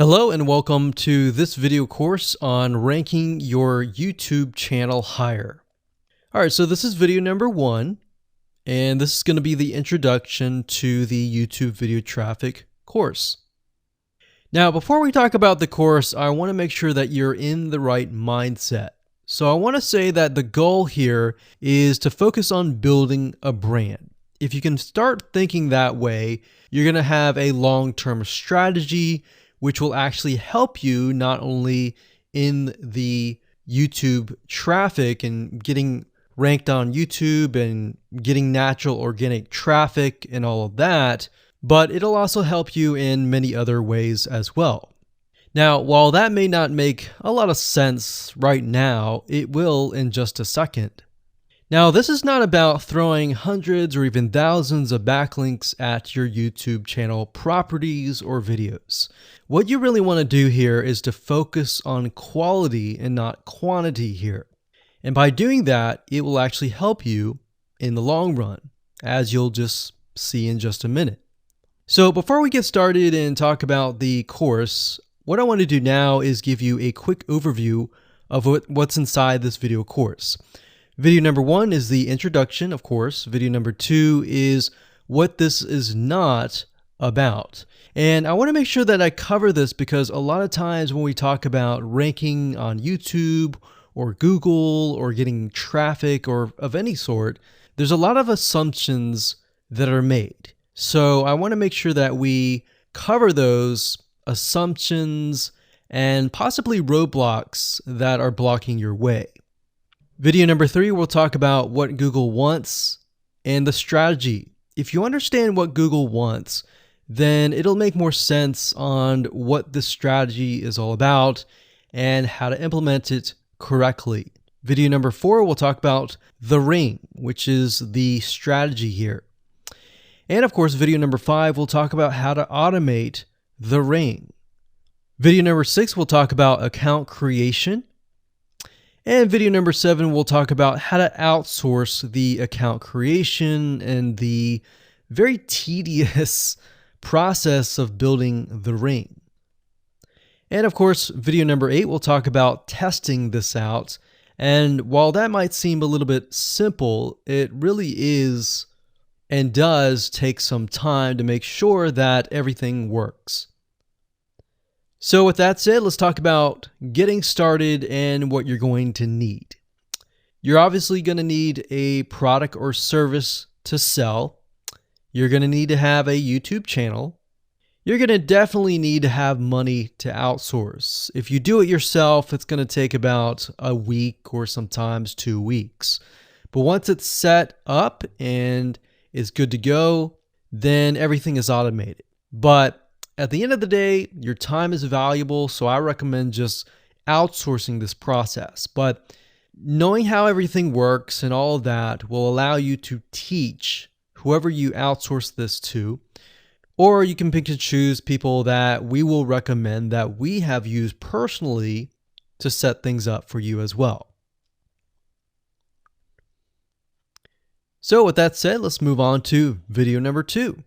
Hello and welcome to this video course on ranking your YouTube channel higher. All right, so this is video number 1, and this is going to be the introduction to the YouTube video traffic course. Now, before we talk about the course, I want to make sure that you're in the right mindset. So I want to say that the goal here is to focus on building a brand. If you can start thinking that way, you're going to have a long-term strategy which will actually help you not only in the YouTube traffic and getting ranked on YouTube and getting natural organic traffic and all of that, but it'll also help you in many other ways as well. Now, while that may not make a lot of sense right now, it will in just a second. Now, this is not about throwing hundreds or even thousands of backlinks at your YouTube channel properties or videos. What you really want to do here is to focus on quality and not quantity here. And by doing that, it will actually help you in the long run, as you'll just see in just a minute. So before we get started and talk about the course, what I want to do now is give you a quick overview of what's inside this video course. Video number 1 is the introduction, of course. Video number 2 is what this is not about. And I want to make sure that I cover this because a lot of times when we talk about ranking on YouTube or Google or getting traffic or of any sort, there's a lot of assumptions that are made. So I want to make sure that we cover those assumptions and possibly roadblocks that are blocking your way. Video number 3, we'll talk about what Google wants and the strategy. If you understand what Google wants, then it'll make more sense on what the strategy is all about and how to implement it correctly. Video number 4, we'll talk about the ring, which is the strategy here. And of course, video number 5, we'll talk about how to automate the ring. Video number 6, we'll talk about account creation. And video number 7, we'll talk about how to outsource the account creation and the very tedious process of building the ring. And of course, video number 8, we'll talk about testing this out. And while that might seem a little bit simple, it really is and does take some time to make sure that everything works. So with that said, let's talk about getting started and what you're going to need. You're obviously going to need a product or service to sell. You're going to need to have a YouTube channel. You're going to definitely need to have money to outsource. If you do it yourself, it's going to take about a week or sometimes 2 weeks. But once it's set up and is good to go, then everything is automated. But at the end of the day, your time is valuable, so I recommend just outsourcing this process. But knowing how everything works and all of that will allow you to teach whoever you outsource this to, or you can pick and choose people that we will recommend that we have used personally to set things up for you as well. So with that said, let's move on to video number 2.